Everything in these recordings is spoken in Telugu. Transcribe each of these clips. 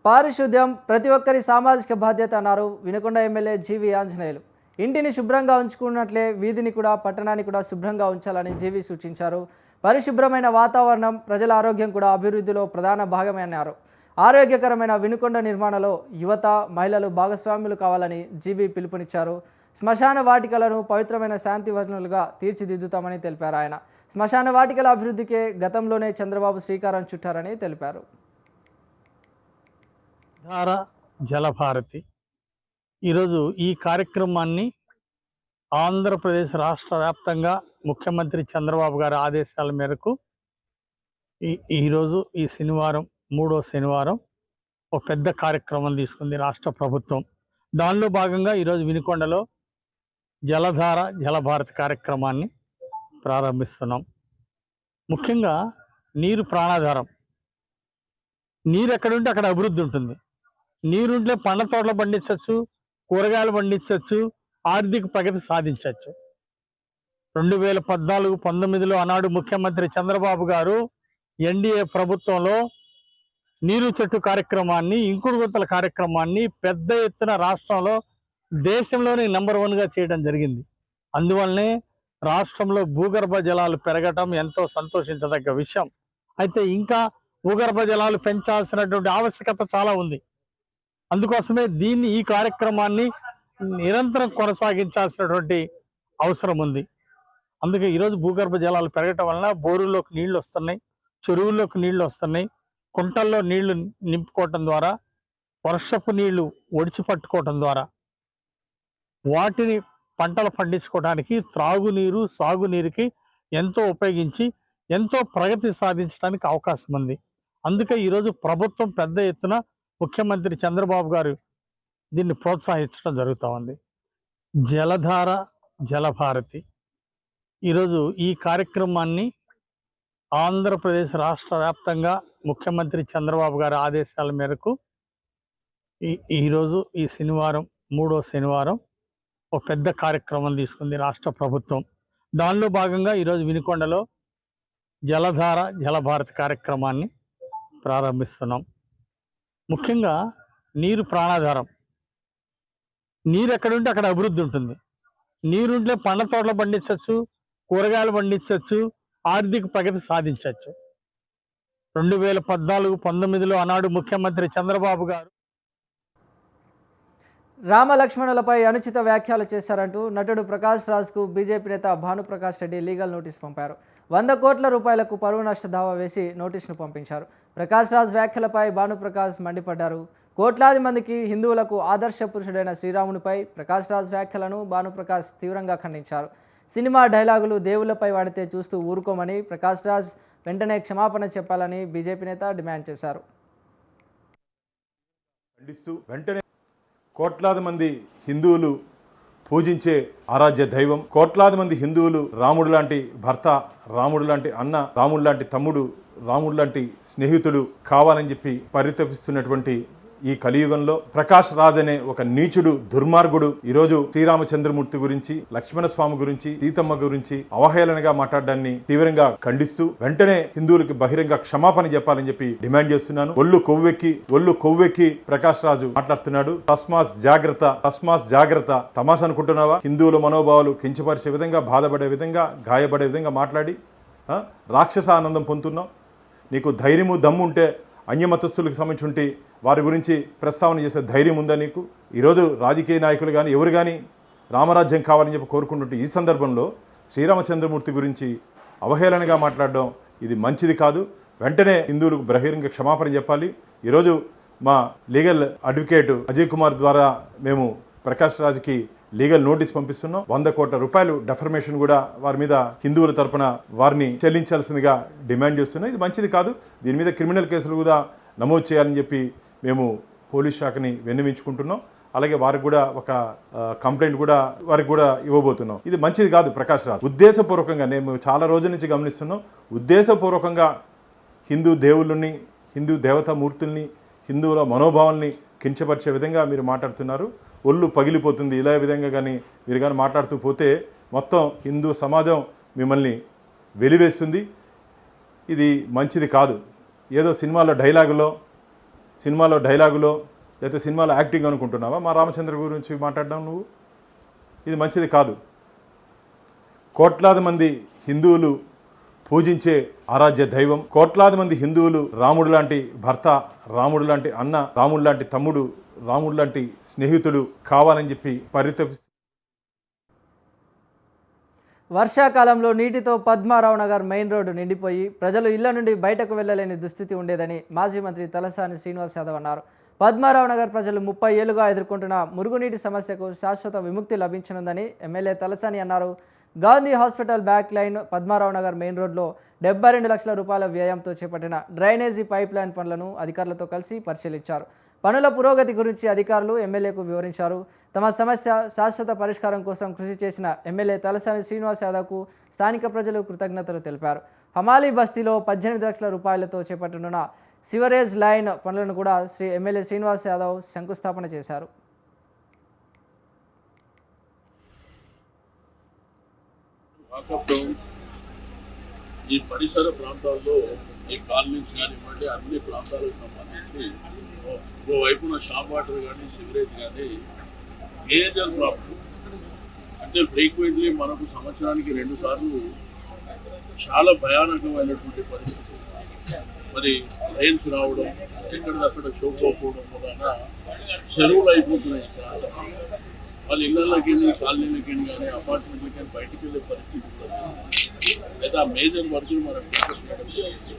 పారిశుద్ధ్యం ప్రతి ఒక్కరి సామాజిక బాధ్యత అన్నారు వినుకొండ ఎమ్మెల్యే జీవి ఆంజనేయులు. ఇంటిని శుభ్రంగా ఉంచుకున్నట్లే వీధిని కూడా పట్టణాన్ని కూడా శుభ్రంగా ఉంచాలని జీవి సూచించారు. పరిశుభ్రమైన వాతావరణం ప్రజల ఆరోగ్యం కూడా అభివృద్ధిలో ప్రధాన భాగమే అన్నారు. ఆరోగ్యకరమైన వినుకొండ నిర్మాణంలో యువత మహిళలు భాగస్వాములు కావాలని జీవి పిలుపునిచ్చారు. శ్మశాన వాటికలను పవిత్రమైన శాంతి వచనాలుగా తీర్చిదిద్దుతామని తెలిపారు. ఆయన శ్మశాన వాటికల అభివృద్ధికే గతంలోనే చంద్రబాబు శ్రీకారం చుట్టారని తెలిపారు. ధార జలభారతి ఈరోజు ఈ కార్యక్రమాన్ని ఆంధ్రప్రదేశ్ రాష్ట్ర వ్యాప్తంగా ముఖ్యమంత్రి చంద్రబాబు గారి ఆదేశాల మేరకు ఈరోజు ఈ శనివారం మూడో శనివారం ఒక పెద్ద కార్యక్రమం తీసుకుంది రాష్ట్ర ప్రభుత్వం. దానిలో భాగంగా ఈరోజు వినుకొండలో జలధార జలభారతి కార్యక్రమాన్ని ప్రారంభిస్తున్నాం. ముఖ్యంగా నీరు ప్రాణాధారం. నీరు ఎక్కడుంటే అక్కడ అభివృద్ధి ఉంటుంది. నీరుంటే పండ్ల తోటలు పండించవచ్చు, కూరగాయలు పండించవచ్చు, ఆర్థిక ప్రగతి సాధించవచ్చు. 2014-19లో ఆనాడు ముఖ్యమంత్రి చంద్రబాబు గారు ఎన్డీఏ ప్రభుత్వంలో నీరు చెట్టు కార్యక్రమాన్ని, ఇంకుడు గుంతల కార్యక్రమాన్ని పెద్ద ఎత్తున రాష్ట్రంలో దేశంలోనే నెంబర్ 1గా చేయడం జరిగింది. అందువల్లనే రాష్ట్రంలో భూగర్భ జలాలు పెరగటం ఎంతో సంతోషించదగ్గ విషయం. అయితే ఇంకా భూగర్భ జలాలు పెంచాల్సినటువంటి ఆవశ్యకత చాలా ఉంది. అందుకోసమే ఈ కార్యక్రమాన్ని నిరంతరం కొనసాగించాల్సినటువంటి అవసరం ఉంది. అందుకే ఈరోజు భూగర్భ జలాలు పెరగటం వలన బోరుల్లోకి నీళ్లు వస్తున్నాయి, చెరువుల్లోకి నీళ్లు వస్తున్నాయి, కుంటల్లో నీళ్లు నింపుకోవటం ద్వారా, వర్షపు నీళ్లు ఒడిచి పట్టుకోవటం ద్వారా వాటిని పంటలు పండించుకోవడానికి, త్రాగునీరు సాగునీరుకి ఎంతో ఉపయోగించి ఎంతో ప్రగతి సాధించడానికి అవకాశం ఉంది. అందుకే ఈరోజు ప్రభుత్వం పెద్ద ఎత్తున ముఖ్యమంత్రి చంద్రబాబు గారు దీన్ని ప్రోత్సహించడం జరుగుతూ ఉంది. జలధార జలభారతి ఈరోజు ఈ కార్యక్రమాన్ని ఆంధ్రప్రదేశ్ రాష్ట్ర వ్యాప్తంగా ముఖ్యమంత్రి చంద్రబాబు గారి ఆదేశాల మేరకు ఈరోజు ఈ శనివారం మూడో శనివారం ఒక పెద్ద కార్యక్రమం తీసుకుంది రాష్ట్ర ప్రభుత్వం. దానిలో భాగంగా ఈరోజు వినుకొండలో జలధార జలభారతి కార్యక్రమాన్ని ప్రారంభిస్తున్నాం. ముఖ్యంగా నీరు ప్రాణాధారం. నీరు ఎక్కడుంటే అక్కడ అభివృద్ధి ఉంటుంది. నీరుంటే పండ్ల తోటలు పండించవచ్చు, కూరగాయలు పండించవచ్చు, ఆర్థిక ప్రగతి సాధించవచ్చు. 2014-19లో ఆనాడు ముఖ్యమంత్రి చంద్రబాబు గారు రామ లక్ష్మణులపై అనుచిత వ్యాఖ్యలు చేశారంటూ నటుడు ప్రకాష్ రాజ్కు బీజేపీ నేత భానుప్రకాష్ రెడ్డి లీగల్ నోటీస్ పంపారు. 100 కోట్ల రూపాయలకు పరువు నష్ట దావా వేసి నోటీసును పంపించారు. ప్రకాష్ రాజ్ వ్యాఖ్యలపై భానుప్రకాష్ మండిపడ్డారు. కోట్లాది మందికి హిందువులకు ఆదర్శ పురుషుడైన శ్రీరామునిపై ప్రకాష్ రాజ్ వ్యాఖ్యలను భానుప్రకాష్ తీవ్రంగా ఖండించారు. సినిమా డైలాగులు దేవుళ్లపై వాడితే చూస్తూ ఊరుకోమని ప్రకాష్ రాజ్ వెంటనే క్షమాపణ చెప్పాలని బీజేపీ నేత డిమాండ్ చేశారు. వెంటనే కోట్లాది మంది హిందువులు పూజించే ఆరాధ్య దైవం, కోట్లాది మంది హిందువులు రాముడు లాంటి భర్త, రాముడు లాంటి అన్న, రాముడు లాంటి తమ్ముడు, రాముడు లాంటి స్నేహితుడు కావాలని చెప్పి పరితపిస్తున్నటువంటి ఈ కలియుగంలో ప్రకాష్ రాజ్ అనే ఒక నీచుడు, దుర్మార్గుడు ఈరోజు శ్రీరామచంద్రమూర్తి గురించి, లక్ష్మణ స్వామి గురించి, సీతమ్మ గురించి అవహేళనగా మాట్లాడడాన్ని తీవ్రంగా ఖండిస్తూ వెంటనే హిందువులకి బహిరంగ క్షమాపణ చెప్పాలని చెప్పి డిమాండ్ చేస్తున్నాను. ఒళ్ళు కొవ్వెక్కి ప్రకాష్ రాజు మాట్లాడుతున్నాడు. తస్మాస్ జాగ్రత్త. తమాషా అనుకుంటున్నావా? హిందువుల మనోభావాలు కించపరిచే విధంగా, బాధపడే విధంగా, గాయపడే విధంగా మాట్లాడి రాక్షస ఆనందం పొందుతున్నావు. నీకు ధైర్యము దమ్ము ఉంటే అన్యమతస్థులకు సంబంధించి వారి గురించి ప్రస్తావన చేసే ధైర్యం ఉందా నీకు? ఈరోజు రాజకీయ నాయకులు కానీ ఎవరు కానీ రామరాజ్యం కావాలని చెప్పి కోరుకుంటుంటే ఈ సందర్భంలో శ్రీరామచంద్రమూర్తి గురించి అవహేళనగా మాట్లాడడం ఇది మంచిది కాదు. వెంటనే హిందువులకు బహిరంగ క్షమాపణ చెప్పాలి. ఈరోజు మా లీగల్ అడ్వకేట్ అజయ్ కుమార్ ద్వారా మేము ప్రకాష్ రాజ్కి లీగల్ నోటీస్ పంపిస్తున్నాం. 100 కోట్ల రూపాయలు డెఫర్మేషన్ కూడా వారి మీద హిందువుల తరపున వారిని చెల్లించాల్సిందిగా డిమాండ్ చేస్తున్నాం. ఇది మంచిది కాదు. దీని మీద క్రిమినల్ కేసులు కూడా నమోదు చేయాలని చెప్పి మేము పోలీస్ శాఖని విన్నవించుకుంటున్నాం. అలాగే వారికి కూడా ఒక కంప్లైంట్ కూడా వారికి కూడా ఇవ్వబోతున్నాం. ఇది మంచిది కాదు. ప్రకాష్ రాజ్ ఉద్దేశపూర్వకంగా, నేను చాలా రోజుల నుంచి గమనిస్తున్నాం, ఉద్దేశపూర్వకంగా హిందూ దేవుళ్ళని, హిందూ దేవతామూర్తుల్ని, హిందువుల మనోభావాల్ని కించపరిచే విధంగా మీరు మాట్లాడుతున్నారు. ఒళ్ళు పగిలిపోతుంది. ఇలా విధంగా కానీ మీరు కానీ మాట్లాడుతూ పోతే మొత్తం హిందూ సమాజం మిమ్మల్ని వెలివేస్తుంది. ఇది మంచిది కాదు. ఏదో సినిమాలో డైలాగులో సినిమాలో డైలాగులో లేకపోతే సినిమాలో యాక్టింగ్ అనుకుంటున్నావా మా రామచంద్ర గురించి మాట్లాడడం నువ్వు? ఇది మంచిది కాదు. కోట్లాది మంది హిందువులు పూజించే ఆరాధ్య దైవం, కోట్లాది మంది హిందువులు రాముడు లాంటి భర్త, రాముడు లాంటి అన్న, రాముడు లాంటి తమ్ముడు, రాముడు లాంటి స్నేహితుడు కావాలని చెప్పి పరితపిస్తూ వర్షాకాలంలో నీటితో పద్మారావు నగర్ మెయిన్ రోడ్డు నిండిపోయి ప్రజలు ఇళ్ల నుండి బయటకు వెళ్లలేని దుస్థితి ఉండేదని మాజీ మంత్రి తలసాని శ్రీనివాస్ యాదవ్ అన్నారు. పద్మారావు నగర్ ప్రజలు 30 ఏళ్లుగా ఎదుర్కొంటున్న మురుగునీటి సమస్యకు శాశ్వత విముక్తి లభించనుందని ఎమ్మెల్యే తలసాని అన్నారు. Gandhi hospital back line Padmarao Nagar main రోడ్లో 72 లక్షల రూపాయల వ్యయంతో చేపట్టిన డ్రైనేజీ పైప్ లైన్ పనులను అధికారులతో కలిసి పరిశీలించారు. పనుల పురోగతి గురించి అధికారులు ఎమ్మెల్యేకు వివరించారు. తమ సమస్య శాశ్వత పరిష్కారం కోసం కృషి చేసిన ఎమ్మెల్యే తలసాని శ్రీనివాస్ యాదవ్కు స్థానిక ప్రజలు కృతజ్ఞతలు తెలిపారు. హమాలీ బస్తీలో 18 లక్షల రూపాయలతో చేపట్టనున్న సివరేజ్ లైన్ పనులను కూడా ఎమ్మెల్యే శ్రీనివాస్ యాదవ్ శంకుస్థాపన చేశారు. ఈ పరిసర ప్రాంతాల్లో ఈ కాలనీస్ కానివ్వండి అన్ని ప్రాంతాలకు సంబంధించి ఓవైపున షాప్ వాటర్ కానీ సివరేజ్ కానీ మేజర్ ప్రాబ్లం. అంటే ఫ్రీక్వెంట్లీ మనకు సంవత్సరానికి 2 సార్లు చాలా భయానకమైనటువంటి పరిస్థితి. మరి రైన్స్ రావడం, ఎక్కడిదక్కడ షోకోపోవడం వలన చెరువులు అయిపోతున్నాయి. వాళ్ళ ఇళ్లకి కాలనీలకి కానీ అపార్ట్మెంట్లకి కానీ బయటికి వెళ్ళే పరిస్థితి అయితే ఆ మేజర్ వర్కులు మనం చేయడం జరిగింది.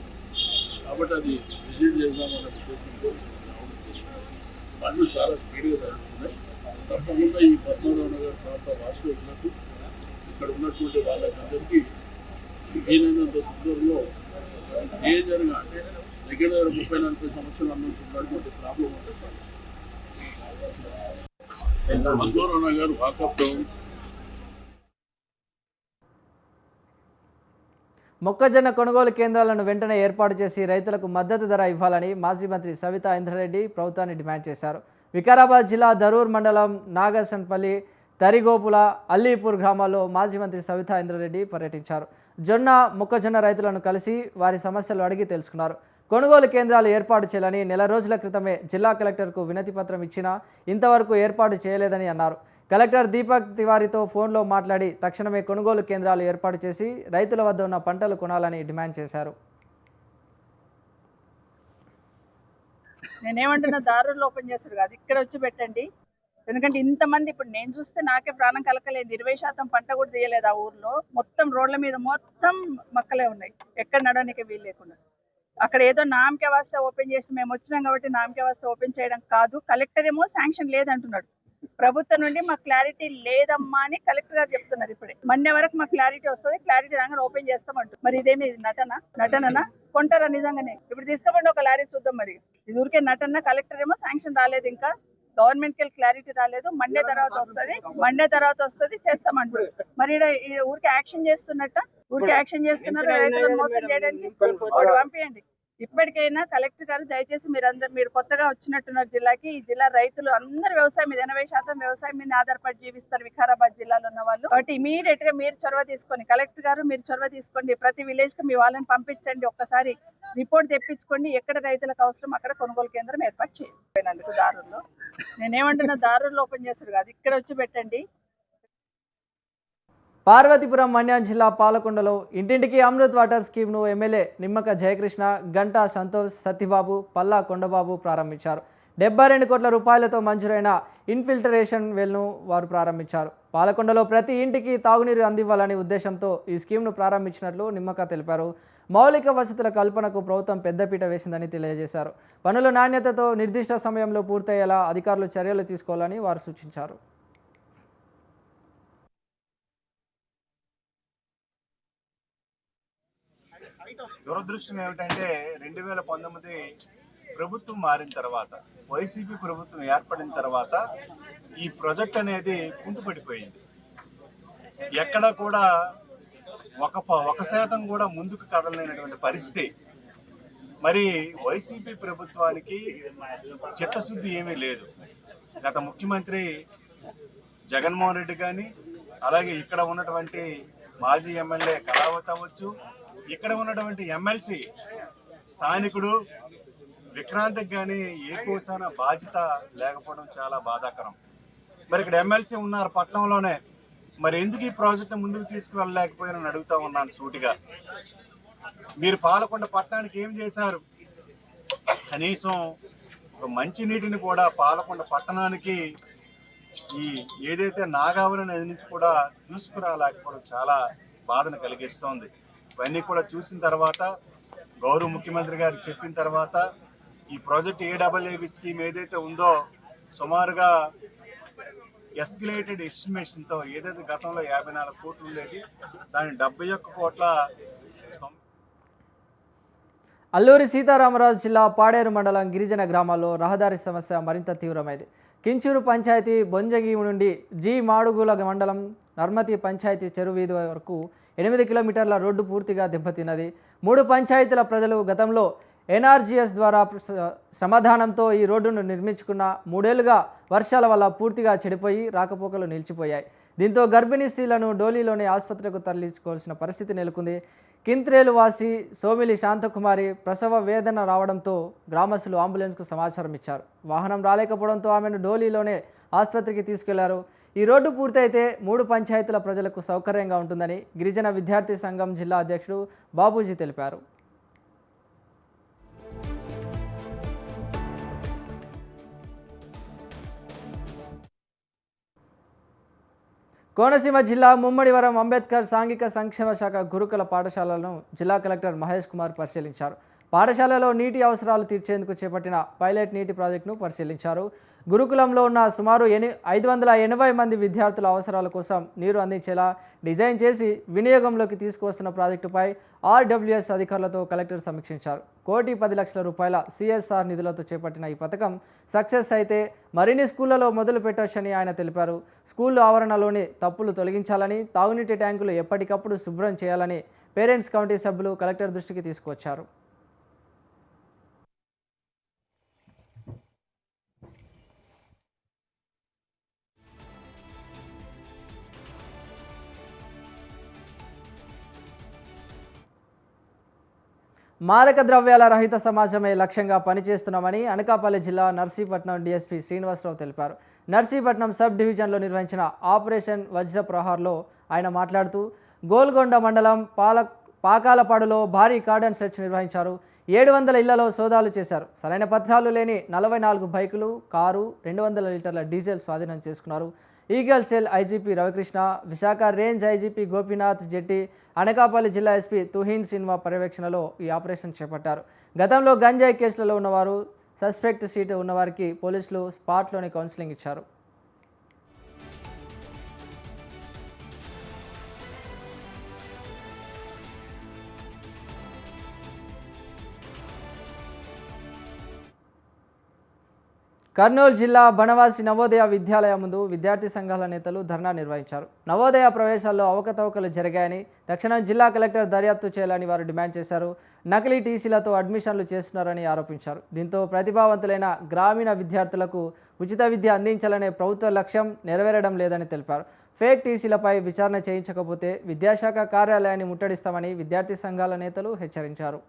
కాబట్టి అది విజిట్ చేద్దామన్న ఉద్దేశంతో పనులు చాలా స్పీడ్గా జరుగుతున్నాయి. తప్పకుండా ఈ పద్మనాభ నగర్ ప్రాంత వాసులకు ఇక్కడ ఉన్నటువంటి వాళ్ళకందరికీ వీలైనంత తొందరలో మేజర్గా అంటే దగ్గర 30-40 సంవత్సరాల నుంచి ఉన్నటువంటి ప్రాబ్లం ఉంటుంది. పద్మనాభ నగర్ వాకప్ డౌన్ మొక్కజొన్న కొనుగోలు కేంద్రాలను వెంటనే ఏర్పాటు చేసి రైతులకు మద్దతు ధర ఇవ్వాలని మాజీ మంత్రి సవితా ఇంద్రారెడ్డి ప్రభుత్వాన్ని డిమాండ్ చేశారు. వికారాబాద్ జిల్లా దరూర్ మండలం నాగసన్పల్లి, తరిగోపుల, అల్లీపూర్ గ్రామాల్లో మాజీ మంత్రి సవితా ఇంద్రారెడ్డి పర్యటించారు. మొక్కజొన్న రైతులను కలిసి వారి సమస్యలు అడిగి తెలుసుకున్నారు. కొనుగోలు కేంద్రాలు ఏర్పాటు చేయాలని నెల రోజుల క్రితమే జిల్లా కలెక్టర్కు వినతి పత్రం ఇచ్చినా ఇంతవరకు ఏర్పాటు చేయలేదని అన్నారు. కలెక్టర్ దీపక్ తివారీతో ఫోన్లో మాట్లాడి తక్షణమే కొనుగోలు కేంద్రాలు ఏర్పాటు చేసి రైతుల వద్ద ఉన్న పంటలు కొనాలని డిమాండ్ చేశారు. నేనేమంటున్నా, దారుల్లో ఓపెన్ చేస్తారు కాదు, ఇక్కడ వచ్చి పెట్టండి. ఎందుకంటే ఇంతమంది ఇప్పుడు నేను చూస్తే నాకే ప్రాణం కలకలేదు. 20% పంట కూడా తీయలేదు ఆ ఊర్లో. మొత్తం రోడ్ల మీద మొత్తం మక్కలే ఉన్నాయి, ఎక్కడ నడవడానికి వీలు లేకుండా. అక్కడ ఏదో నామకే వాస్తే ఓపెన్ చేసి మేము వచ్చినాం కాబట్టి నామకే వాస్తే ఓపెన్ చేయడం కాదు. కలెక్టర్ ఏమో శాంక్షన్ లేదంటున్నాడు. ప్రభుత్వం నుండి మాకు క్లారిటీ లేదమ్మా అని కలెక్టర్ గారు చెప్తున్నారు. ఇప్పుడే మండే వరకు మాకు క్లారిటీ వస్తుంది, క్లారిటీ రాగానే ఓపెన్ చేస్తామంటు. మరి ఇదేమి నటననా కొంటారా నిజంగానే? ఇప్పుడు తీసుకోమండి ఒక లారీ చూద్దాం. మరి ఇది ఊరికే నటన. కలెక్టర్ ఏమో శాంక్షన్ రాలేదు, ఇంకా గవర్నమెంట్ కి క్లారిటీ రాలేదు. మండే తర్వాత వస్తుంది చేస్తామంటారు. మరి ఊరికే యాక్షన్ చేస్తున్నారు రైతులను మోసం చేయడానికి. పంపించండి. ఇప్పటికైనా కలెక్టర్ గారు దయచేసి మీరు కొత్తగా వచ్చినట్టున్నారు జిల్లాకి. ఈ జిల్లా రైతులు అందరు వ్యవసాయం మీద 80% వ్యవసాయం మీద ఆధారపడి జీవిస్తారు వికారాబాద్ జిల్లాలో ఉన్న వాళ్ళు. కాబట్టి ఇమీడియట్ గా మీరు చొరవ తీసుకొని, కలెక్టర్ గారు మీరు చొరవ తీసుకోండి. ప్రతి విలేజ్ కి మీ వాళ్ళని పంపించండి, ఒక్కసారి రిపోర్ట్ తెప్పించుకోండి. ఎక్కడ రైతులకు అవసరం అక్కడ కొనుగోలు కేంద్రం ఏర్పాటు చేయకపోయినందుకు దారుల్లో. నేనేమంటున్నా, దారుల్లో ఓపెన్ చేస్తారు కాదు, ఇక్కడ వచ్చి పెట్టండి. పార్వతీపురం మన్యం జిల్లా పాలకొండలో ఇంటింటికి అమృత్ వాటర్ స్కీమ్ను ఎమ్మెల్యే నిమ్మక జయకృష్ణ, గంటా సంతోష్, సత్యబాబు, పల్లా కొండబాబు ప్రారంభించారు. 72 కోట్ల రూపాయలతో మంజూరైన ఇన్ఫిల్టరేషన్ వెల్ను వారు ప్రారంభించారు. పాలకొండలో ప్రతి ఇంటికి తాగునీరు అందివ్వాలనే ఉద్దేశంతో ఈ స్కీమ్ను ప్రారంభించినట్లు నిమ్మక తెలిపారు. మౌలిక వసతుల కల్పనకు ప్రభుత్వం పెద్దపీట వేసిందని తెలియజేశారు. పనుల నాణ్యతతో నిర్దిష్ట సమయంలో పూర్తయ్యేలా అధికారులు చర్యలు తీసుకోవాలని వారు సూచించారు. దురదృష్టం ఏమిటంటే 2019 ప్రభుత్వం మారిన తర్వాత, వైసీపీ ప్రభుత్వం ఏర్పడిన తర్వాత ఈ ప్రాజెక్ట్ అనేది కుంటుపడిపోయింది. ఎక్కడ కూడా 1% కూడా ముందుకు కదలలేనటువంటి పరిస్థితి. మరి వైసీపీ ప్రభుత్వానికి చిత్తశుద్ధి ఏమీ లేదు. గత ముఖ్యమంత్రి జగన్మోహన్ రెడ్డి కానీ, అలాగే ఇక్కడ ఉన్నటువంటి మాజీ ఎమ్మెల్యే కళావతి అవ్వచ్చు, ఇక్కడ ఉన్నటువంటి ఎమ్మెల్సీ స్థానికుడు విక్రాంతికి కానీ ఏ కోసాన బాధ్యత లేకపోవడం చాలా బాధాకరం. మరి ఇక్కడ ఎమ్మెల్సీ ఉన్నారు పట్టణంలోనే, మరి ఎందుకు ఈ ప్రాజెక్టు ముందుకు తీసుకువెళ్ళలేకపోయానని అడుగుతా ఉన్నాను సూటిగా. మీరు పాలకొండ పట్టణానికి ఏం చేశారు? కనీసం ఒక మంచినీటిని కూడా పాలకొండ పట్టణానికి ఈ ఏదైతే నాగావళి నది నుంచి కూడా తీసుకురాలేకపోవడం చాలా బాధను కలిగిస్తోంది. ఇవన్నీ కూడా చూసిన తర్వాత, గౌరవ ముఖ్యమంత్రి గారు చెప్పిన తర్వాత, ఈ ప్రాజెక్ట్ ఏడబ్ల్యూఏబి స్కీమ్ ఏదైతే ఉందో సుమారుగా ఎస్కలేటెడ్ ఎస్టిమేషన్తో ఏదైతే గతంలో 54 కోట్లు ఉండేది దాన్ని 71 కోట్ల. అల్లూరి సీతారామరాజు జిల్లా పాడేరు మండలం గిరిజన గ్రామాల్లో రహదారి సమస్య మరింత తీవ్రమైంది. కించూరు పంచాయతీ బొంజగి నుండి జి మాడుగుల మండలం నర్మతి పంచాయతీ చెరువు వీధి వరకు 8 కిలోమీటర్ల రోడ్డు పూర్తిగా దెబ్బతిన్నది. 3 పంచాయతీల ప్రజలు గతంలో ఎన్ఆర్జీఎస్ ద్వారా సమాధానంతో ఈ రోడ్డును నిర్మించుకున్న 3 ఏళ్లుగా వర్షాల వల్ల పూర్తిగా చెడిపోయి రాకపోకలు నిలిచిపోయాయి. దీంతో గర్భిణీ స్త్రీలను డోలీలోని ఆసుపత్రికి తరలించుకోవాల్సిన పరిస్థితి నెలకొంది. కింత్రేలు వాసి సోమిలి శాంతకుమారి ప్రసవ వేదన రావడంతో గ్రామస్తులు అంబులెన్స్కు సమాచారం ఇచ్చారు. వాహనం రాలేకపోవడంతో ఆమెను డోలీలోనే ఆసుపత్రికి తీసుకెళ్లారు. ఈ రోడ్డు పూర్తయితే 3 పంచాయతీల ప్రజలకు సౌకర్యంగా ఉంటుందని గిరిజన విద్యార్థి సంఘం జిల్లా అధ్యక్షుడు బాబూజీ తెలిపారు. కోనసీమ జిల్లా ముమ్మడివరం అంబేద్కర్ సాంఘిక సంక్షేమ శాఖ గురుకుల పాఠశాలను జిల్లా కలెక్టర్ మహేష్ కుమార్ పరిశీలించారు. పాఠశాలలో నీటి అవసరాలు తీర్చేందుకు చేపట్టిన పైలట్ నీటి ప్రాజెక్టును పరిశీలించారు. గురుకులంలో ఉన్న సుమారు 580 మంది విద్యార్థుల అవసరాల కోసం నీరు అందించేలా డిజైన్ చేసి వినియోగంలోకి తీసుకువస్తున్న ప్రాజెక్టుపై ఆర్డబ్ల్యూఎస్ అధికారులతో కలెక్టర్ సమీక్షించారు. 1,10,00,000 రూపాయల CSR నిధులతో చేపట్టిన ఈ పథకం సక్సెస్ అయితే మరిన్ని స్కూళ్లలో మొదలు పెట్టవచ్చని ఆయన తెలిపారు. స్కూళ్ల ఆవరణలోని తప్పులు తొలగించాలని, తాగునీటి ట్యాంకులు ఎప్పటికప్పుడు శుభ్రం చేయాలని పేరెంట్స్ కమిటీ సభ్యులు కలెక్టర్ దృష్టికి తీసుకువచ్చారు. మాదక ద్రవ్యాల రహిత సమాజమే లక్ష్యంగా పనిచేస్తున్నామని అనకాపల్లి జిల్లా నర్సీపట్నం డీఎస్పీ శ్రీనివాసరావు తెలిపారు. నర్సీపట్నం సబ్ డివిజన్లో నిర్వహించిన ఆపరేషన్ వజ్ర ప్రహార్లో ఆయన మాట్లాడుతూ గోల్గొండ మండలం పాకాలపాడులో భారీ కార్డన్ సెర్చ్ నిర్వహించారు. 700 ఇళ్లలో సోదాలు చేశారు. సరైన పత్రాలు లేని 44 బైకులు, కారు, 200 లీటర్ల డీజిల్ స్వాధీనం చేసుకున్నారు. Eagle cell IGP Ravikrishna, Visakha range IGP Gopinath Jetti, Anakapalli జిల్లా ఎస్పీ తుహీన్ సిన్వా పర్యవేక్షణలో ఈ ఆపరేషన్ చేపట్టారు. గతంలో గంజాయి కేసులలో ఉన్నవారు, సస్పెక్ట్ సీటు ఉన్నవారికి పోలీసులు స్పాట్లోనే కౌన్సిలింగ్ ఇచ్చారు. కర్నూలు జిల్లా బనవాసి నవోదయ విద్యాలయం ముందు విద్యార్థి సంఘాల నేతలు ధర్నా నిర్వహించారు. నవోదయ ప్రవేశాల్లో అవకతవకలు జరిగాయని, తక్షణం జిల్లా కలెక్టర్ దర్యాప్తు చేయాలని వారు డిమాండ్ చేశారు. నకిలీ టీసీలతో అడ్మిషన్లు చేస్తున్నారని ఆరోపించారు. దీంతో ప్రతిభావంతులైన గ్రామీణ విద్యార్థులకు ఉచిత విద్య అందించాలనే ప్రభుత్వ లక్ష్యం నెరవేరడం లేదని తెలిపారు. ఫేక్ టీసీలపై విచారణ చేయించకపోతే విద్యాశాఖ కార్యాలయాన్ని ముట్టడిస్తామని విద్యార్థి సంఘాల నేతలు హెచ్చరించారు.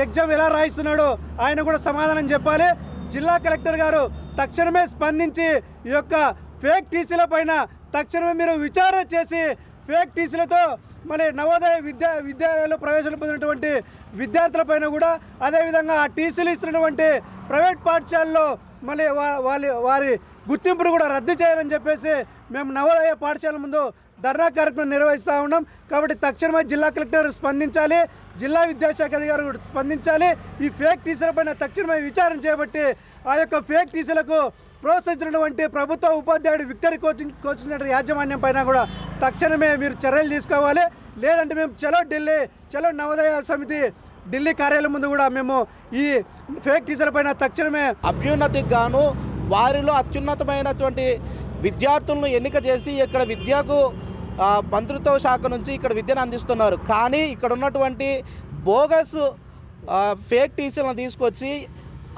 ఎగ్జామ్ ఎలా రాయిస్తున్నాడో ఆయన కూడా సమాధానం చెప్పాలి. జిల్లా కలెక్టర్ గారు తక్షణమే స్పందించి ఈ యొక్క ఫేక్ టీసీల పైన తక్షణమే మీరు విచారణ చేసి ఫేక్ టీసీలతో మరి నవోదయ విద్యాలయాల్లో ప్రవేశాలు పొందినటువంటి విద్యార్థులపైన కూడా, అదేవిధంగా ఆ టీసీలు ఇస్తున్నటువంటి ప్రైవేట్ పాఠశాలలో మళ్ళీ వారి గుర్తింపును కూడా రద్దు చేయాలని చెప్పేసి మేము నవోదయ పాఠశాల ముందు ధర్నా కార్యక్రమం నిర్వహిస్తూ ఉన్నాం. కాబట్టి తక్షణమే జిల్లా కలెక్టర్ స్పందించాలి, జిల్లా విద్యాశాఖ అధికారులు స్పందించాలి. ఈ ఫేక్ టీచర్లపైన తక్షణమే విచారణ చేపట్టి ఆ యొక్క ఫేక్ టీచర్లకు ప్రోత్సహించినటువంటి ప్రభుత్వ ఉపాధ్యాయుడు విక్టరీ కోచింగ్ సెంటర్ యాజమాన్యం పైన కూడా తక్షణమే మీరు చర్యలు తీసుకోవాలి. లేదంటే మేము చలో ఢిల్లీ, చలో నవోదయ సమితి ఢిల్లీ కార్యాలయం ముందు కూడా మేము ఈ ఫేక్ టీచర్ల పైన తక్షణమే అభ్యున్నతికి గాను వారిలో అత్యున్నతమైనటువంటి విద్యార్థులను ఎన్నిక చేసి ఇక్కడ విద్యకు మంత్రిత్వ శాఖ నుంచి ఇక్కడ విద్యను అందిస్తున్నారు. కానీ ఇక్కడ ఉన్నటువంటి బోగస్ ఫేక్ టీచర్లను తీసుకొచ్చి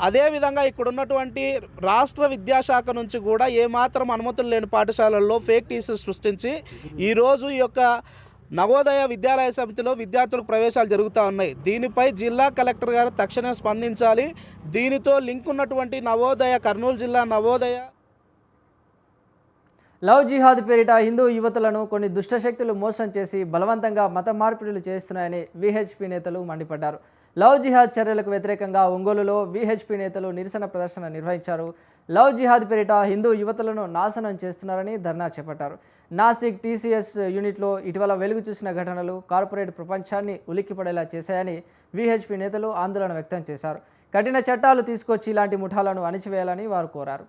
అదేవిధంగా ఇక్కడ ఉన్నటువంటి రాష్ట్ర విద్యాశాఖ నుంచి కూడా ఏమాత్రం అనుమతులు లేని పాఠశాలల్లో ఫేక్ టీచర్స్ సృష్టించి ఈరోజు ఈ యొక్క నవోదయ విద్యాలయ సమితిలో విద్యార్థులకు ప్రవేశాలు జరుగుతూ ఉన్నాయి. దీనిపై జిల్లా కలెక్టర్ గారు తక్షణం స్పందించాలి. దీనితో లింక్ ఉన్నటువంటి నవోదయ, కర్నూలు జిల్లా నవోదయ లవ్ జిహాద్ పేరిట హిందూ యువతులను కొన్ని దుష్టశక్తులు మోసం చేసి బలవంతంగా మత మార్పిడులు చేస్తున్నాయని విహెచ్పి నేతలు మండిపడ్డారు. లవ్ జిహాద్ చర్యలకు వ్యతిరేకంగా ఒంగోలులో విహెచ్పి నేతలు నిరసన ప్రదర్శన నిర్వహించారు. లవ్ జిహాద్ పేరిట హిందూ యువతులను నాశనం చేస్తున్నారని ధర్నా చేపట్టారు. నాసిక్ టీసీఎస్ యూనిట్లో ఇటీవల వెలుగు చూసిన ఘటనలు కార్పొరేట్ ప్రపంచాన్ని ఉలిక్కిపడేలా చేశాయని విహెచ్పి నేతలు ఆందోళన వ్యక్తం చేశారు. కఠిన చట్టాలు తీసుకొచ్చి ఇలాంటి ముఠాలను అణిచివేయాలని వారు కోరారు.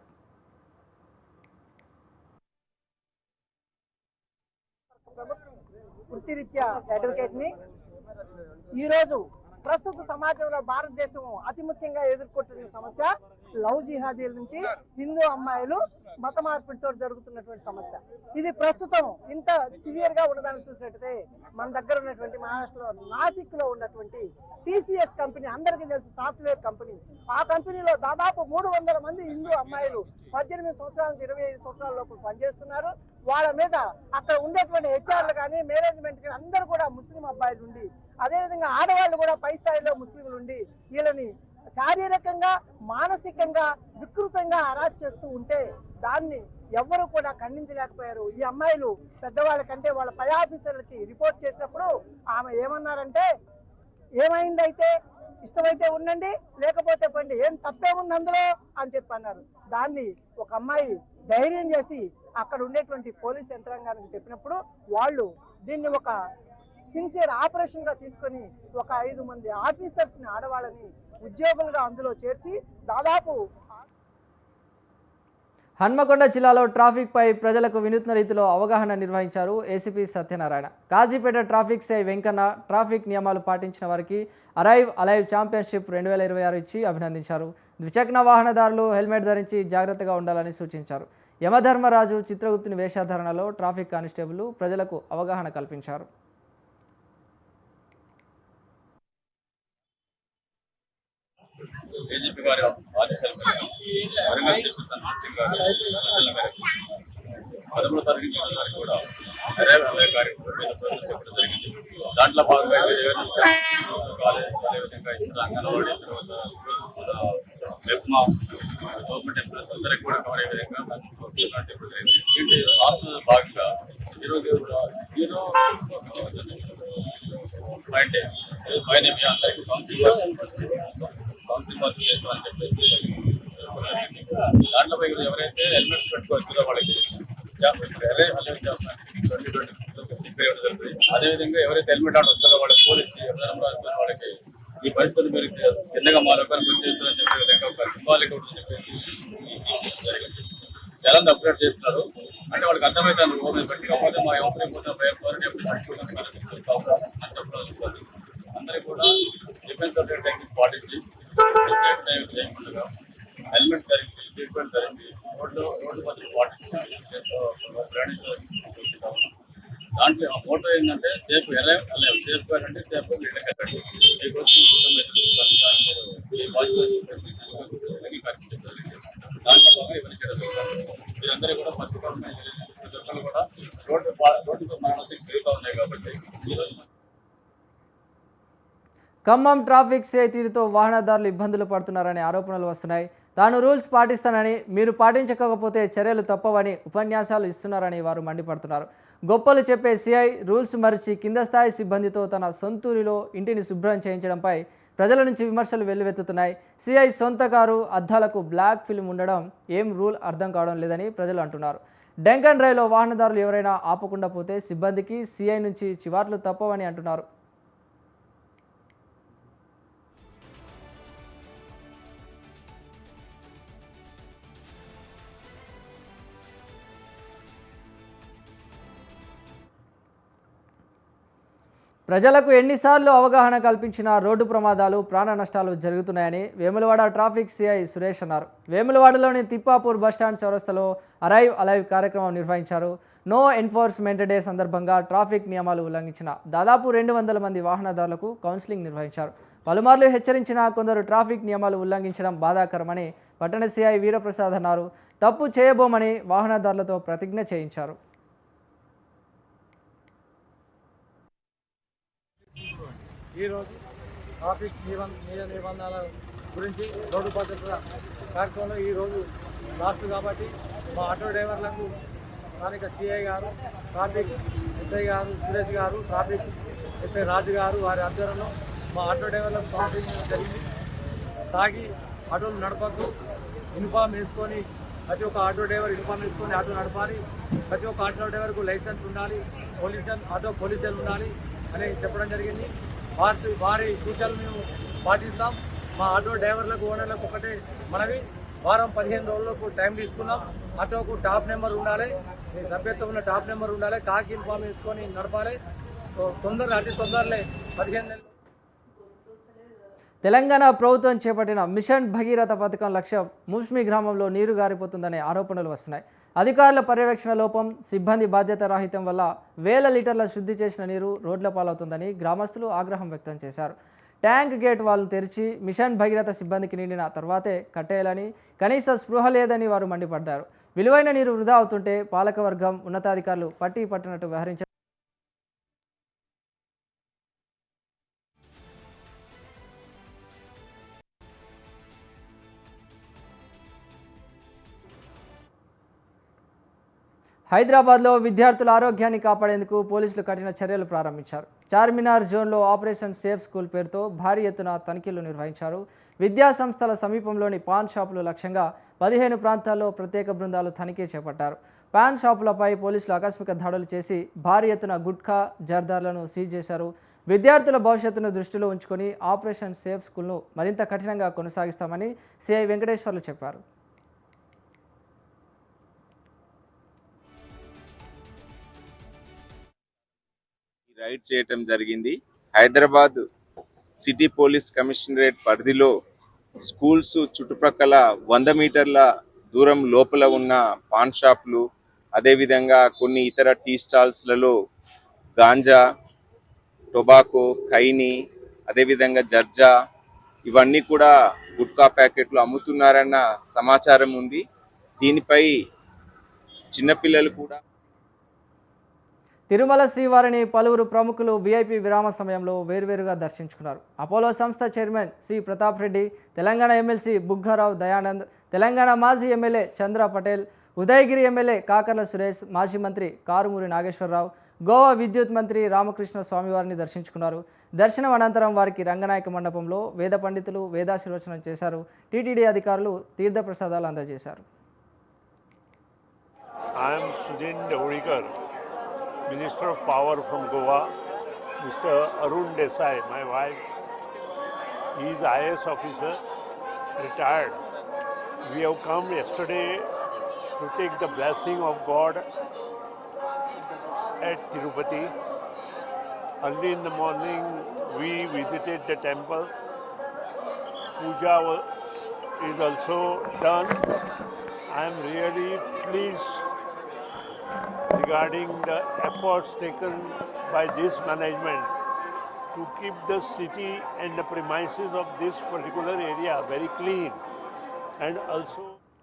వృత్తిరీత్యా అడ్వకేట్ని ఈరోజు ప్రస్తుత సమాజంలో భారతదేశం అతి ముఖ్యంగా ఎదుర్కొంటున్న సమస్య లవ్ జిహాదీల నుంచి హిందూ అమ్మాయిలు మత మార్పిడితో జరుగుతున్నటువంటి సమస్య. ఇది ప్రస్తుతం ఇంత సివియర్ గా ఉన్నదాన్ని చూసినట్టయితే మన దగ్గర ఉన్నటువంటి మహారాష్ట్రలో నాసిక్ లో ఉన్నటువంటి టీసీఎస్ కంపెనీ, అందరికీ తెలుసు, సాఫ్ట్వేర్ కంపెనీ. ఆ కంపెనీలో దాదాపు 300 మంది హిందూ అమ్మాయిలు 18 సంవత్సరాల నుంచి 25 సంవత్సరాల లోపల పనిచేస్తున్నారు. వాళ్ళ మీద అక్కడ ఉండేటువంటి హెచ్ఆర్లు కానీ, మేనేజ్మెంట్ కానీ అందరూ కూడా ముస్లిం అబ్బాయిలు ఉండి, అదేవిధంగా ఆడవాళ్ళు కూడా పై స్థాయిలో ముస్లింలు ఉండి వీళ్ళని శారీరకంగా, మానసికంగా వికృతంగా అరాచ్ చేస్తూ ఉంటే దాన్ని ఎవ్వరూ కూడా ఖండించలేకపోయారు. ఈ అమ్మాయిలు పెద్దవాళ్ళ కంటే వాళ్ళ పై ఆఫీసర్లకి రిపోర్ట్ చేసినప్పుడు ఆమె ఏమన్నారంటే, ఏమైందైతే ఇష్టమైతే ఉండండి, లేకపోతే పండి, ఏం తప్పేముంది అందులో అని చెప్పి అన్నారు. దాన్ని ఒక అమ్మాయి ధైర్యం చేసి అక్కడ ఉండేటువంటి పోలీస్ యంత్రాంగానికి చెప్పినప్పుడు వాళ్ళు దీన్ని ఒక సిన్సియర్ ఆపరేషన్ గా తీసుకొని ఒక 5 మంది ఆఫీసర్స్ ని, ఆడవాళ్ళని ఉద్యోగులుగా అందులో చేర్చి దాదాపు హన్మకొండ జిల్లాలో ట్రాఫిక్ పై ప్రజలకు వినూత్న రీతిలో అవగాహన నిర్వహించారు ACP Satyanarayana. Kazipet traffic CI Venkanna traffic నియమాలు పాటించిన వారికి అరైవ్ అలైవ్ ఛాంపియన్షిప్ 2026 ఇచ్చి అభినందించారు. ద్విచక్ర వాహనదారులు హెల్మెట్ ధరించి జాగ్రత్తగా ఉండాలని సూచించారు. యమధర్మరాజు చిత్రగుప్తుని వేషధారణలో ట్రాఫిక్ కానిస్టేబుల్ ప్రజలకు అవగాహన కల్పించారు. ఏజీపీ గారి ఆదేశాల మేరకు వరంగల్ సిపి సన్మాన్ గారు సూచనల మేరకు 13వ తారీఖు వారికి కూడా అలయ కార్యక్రమం చెప్పడం జరిగింది. దాంట్లో భాగంగా కాలేజ్, అదేవిధంగా ఇతర అంగన్వాడీ, తర్వాత మెప్మా, గవర్నమెంట్ ఎంప్లాయీస్ అందరికీ కూడా కవర్ అయ్యే విధంగా చెప్పడం జరిగింది. దీంట్లో రాష్ట్రంలో భాగంగా ఈరోజు హీరో అందరికీ కౌన్సిల్ వర్క్ చేస్తామని చెప్పేసి దాంట్లో ఎవరైతే హెల్మెట్స్ పెట్టుకోవచ్చులో వాళ్ళకి 2020 జరుగుతుంది. అదేవిధంగా ఎవరైతే హెల్మెట్ ఆడ వచ్చారో వాళ్ళకి పోలిచ్చి వాళ్ళకి ఈ పరిస్థితులు మీరు చిన్నగా మా లోకానికి వచ్చేస్తారని చెప్పే విధంగా ఒక సింబాలిక్ అవుతుందని చెప్పేసి జరిగింది. జలం అప్డేట్ చేస్తున్నారు అంటే వాళ్ళకి అర్థమవుతాను. బట్టి కాకపోతే మా అందరికీ కూడా డిఫెన్స్ టెక్నిక్స్ పాటించి చేయకుండా హెల్మెట్ ధరించి, సీట్ బెల్ట్ ధరించి రోడ్డు మధ్యలో పాటించి దాంట్లో ఆ మోటో ఏంటంటే సేఫ్ సేఫ్ గా అంటే సేఫ్ ఇళ్ళకెళ్ళండి. మీకోసం దాంట్లో బాగా ఇవన్నీ చేయడం మీరందరూ కూడా మర్చిపోకుండా కూడా రోడ్డుకు మానసిక ఫ్రీగా ఉన్నాయి కాబట్టి ఈరోజు ఖమ్మం ట్రాఫిక్ సిఐ తీరుతో వాహనదారులు ఇబ్బందులు పడుతున్నారనే ఆరోపణలు వస్తున్నాయి. తాను రూల్స్ పాటిస్తానని, మీరు పాటించకపోతే చర్యలు తప్పవని ఉపన్యాసాలు ఇస్తున్నారని వారు మండిపడుతున్నారు. గొప్పలు చెప్పే సిఐ రూల్స్ మరిచి కింద స్థాయి సిబ్బందితో తన సొంతూరిలో ఇంటిని శుభ్రం చేయించడంపై ప్రజల నుంచి విమర్శలు వెల్లువెత్తుతున్నాయి. సిఐ సొంత కారు అద్దాలకు బ్లాక్ ఫిల్మ్ ఉండడం ఏం రూల్ అర్థం కావడం లేదని ప్రజలు అంటున్నారు. డంక్ అండ్ డ్రైవ్లో వాహనదారులు ఎవరైనా ఆపకుండా పోతే సిబ్బందికి సిఐ నుంచి చివాట్లు తప్పవని అంటున్నారు. ప్రజలకు ఎన్నిసార్లు అవగాహన కల్పించినా రోడ్డు ప్రమాదాలు, ప్రాణ నష్టాలు జరుగుతున్నాయని వేములవాడ ట్రాఫిక్ సిఐ సురేష్ అన్నారు. వేములవాడలోని తిప్పాపూర్ బస్టాండ్ చౌరస్తాలో అరైవ్ అలైవ్ కార్యక్రమం నిర్వహించారు. నో ఎన్ఫోర్స్మెంట్ డే సందర్భంగా ట్రాఫిక్ నియమాలు ఉల్లంఘించిన దాదాపు 200 మంది వాహనదారులకు కౌన్సిలింగ్ నిర్వహించారు. పలుమార్లు హెచ్చరించిన కొందరు ట్రాఫిక్ నియమాలు ఉల్లంఘించడం బాధాకరమని పట్టణ సిఐ వీరప్రసాద్ అన్నారు. తప్పు చేయబోమని వాహనదారులతో ప్రతిజ్ఞ చేయించారు. ఈరోజు ట్రాఫిక్ నిబంధనల గురించి రోడ్డు భద్రత కార్యక్రమంలో ఈరోజు లాస్ట్ కాబట్టి మా ఆటో డ్రైవర్లకు స్థానిక సిఐ గారు, ట్రాఫిక్ ఎస్ఐ గారు సురేష్ గారు, ట్రాఫిక్ ఎస్ఐ రాజు గారు వారి ఆధ్వర్యంలో మా ఆటో డ్రైవర్లకు కౌన్సిలింగ్ జరిగింది. తాగి ఆటోలు నడపద్దు, యూనిఫామ్ వేసుకొని ప్రతి ఒక్క ఆటో డ్రైవర్ యూనిఫామ్ వేసుకొని ఆటో నడపాలి, ప్రతి ఒక్క ఆటో డ్రైవర్కు లైసెన్స్ ఉండాలి, ఆటో పోలీసులు ఉండాలి అని చెప్పడం జరిగింది. వారి సూచనలు మేము పాటిస్తాం. మా ఆటో డ్రైవర్లకు ఓనర్లకు ఒకటే మనవి, వారం 15 రోజులకు టైం తీసుకున్నాం. ఆటోకు టాప్ నెంబర్ ఉండాలి, సభ్యత్వం ఉన్న టాప్ నెంబర్ ఉండాలి, కాకి యూనిఫామ్ వేసుకొని నడపాలి. అతి తొందరలే 15 నెలలు. తెలంగాణ ప్రభుత్వం చేపట్టిన మిషన్ భగీరథ పథకం లక్ష్యం ముస్మి గ్రామంలో నీరు గారిపోతుందనే ఆరోపణలు వస్తున్నాయి. అధికారుల పర్యవేక్షణ లోపం, సిబ్బంది బాధ్యత రాహిత్యం వల్ల వేల లీటర్ల శుద్ధి చేసిన నీరు రోడ్ల పాలవుతుందని గ్రామస్తులు ఆగ్రహం వ్యక్తం చేశారు. ట్యాంక్ గేట్ వాల్ను తెరిచి మిషన్ భగీరథ సిబ్బందికి నిండిన తర్వాతే కట్టేయాలని, కనీస స్పృహ లేదని వారు మండిపడ్డారు. విలువైన నీరు వృధా అవుతుంటే పాలకవర్గం, ఉన్నతాధికారులు పట్టి పట్టినట్టు వ్యవహరించారు. హైదరాబాద్లో విద్యార్థుల ఆరోగ్యాన్ని కాపాడేందుకు పోలీసులు కఠిన చర్యలు ప్రారంభించారు. చార్మినార్ జోన్లో ఆపరేషన్ సేఫ్ స్కూల్ పేరుతో భారీ ఎత్తున తనిఖీలు నిర్వహించారు. విద్యా సంస్థల సమీపంలోని పాన్ షాపులు లక్ష్యంగా 15 ప్రాంతాల్లో ప్రత్యేక బృందాలు తనిఖీ చేపట్టారు. పాన్ షాపులపై పోలీసులు ఆకస్మిక దాడులు చేసి భారీ ఎత్తున గుట్కా, జర్దార్లను సీజ్ చేశారు. విద్యార్థుల భవిష్యత్తును దృష్టిలో ఉంచుకొని ఆపరేషన్ సేఫ్ స్కూల్ను మరింత కఠినంగా కొనసాగిస్తామని సిఐ వెంకటేశ్వర్లు చెప్పారు. రైడ్ చేయటం జరిగింది. హైదరాబాద్ సిటీ పోలీస్ కమిషనరేట్ పరిధిలో స్కూల్స్ చుట్టుప్రక్కల 100 మీటర్ల దూరం లోపల ఉన్న పాన్ షాపులు, అదేవిధంగా కొన్ని ఇతర టీ స్టాల్స్లలో గాంజా, టొబాకో, ఖైని, అదేవిధంగా జర్జా ఇవన్నీ కూడా గుట్కా ప్యాకెట్లు అమ్ముతున్నారన్న సమాచారం ఉంది. దీనిపై చిన్నపిల్లలు కూడా. తిరుమల శ్రీవారిని పలువురు ప్రముఖులు వీఐపీ విరామ సమయంలో వేర్వేరుగా దర్శించుకున్నారు. అపోలో సంస్థ chairman C Pratap Reddy, Telangana MLC Buggarao Dayanand, Telangana మాజీ ఎమ్మెల్యే చంద్ర పటేల్, ఉదయగిరి ఎమ్మెల్యే కాకర్ల సురేష్, మాజీ మంత్రి కారుమూరి నాగేశ్వరరావు, గోవా విద్యుత్ మంత్రి రామకృష్ణ స్వామివారిని దర్శించుకున్నారు. దర్శనం అనంతరం వారికి రంగనాయక మండపంలో వేద పండితులు వేదాశీర్వచనం చేశారు. టీటీడీ అధికారులు తీర్థప్రసాదాలు అందజేశారు. Minister of Power from Goa, Mr. Arun Desai, my wife, he is IAS officer, retired. We have come yesterday to take the blessing of God at Tirupati. Early in the morning, we visited the temple. Puja is also done. I am really pleased regarding the efforts taken by this management to keep the city and the premises of this particular area very clean, and also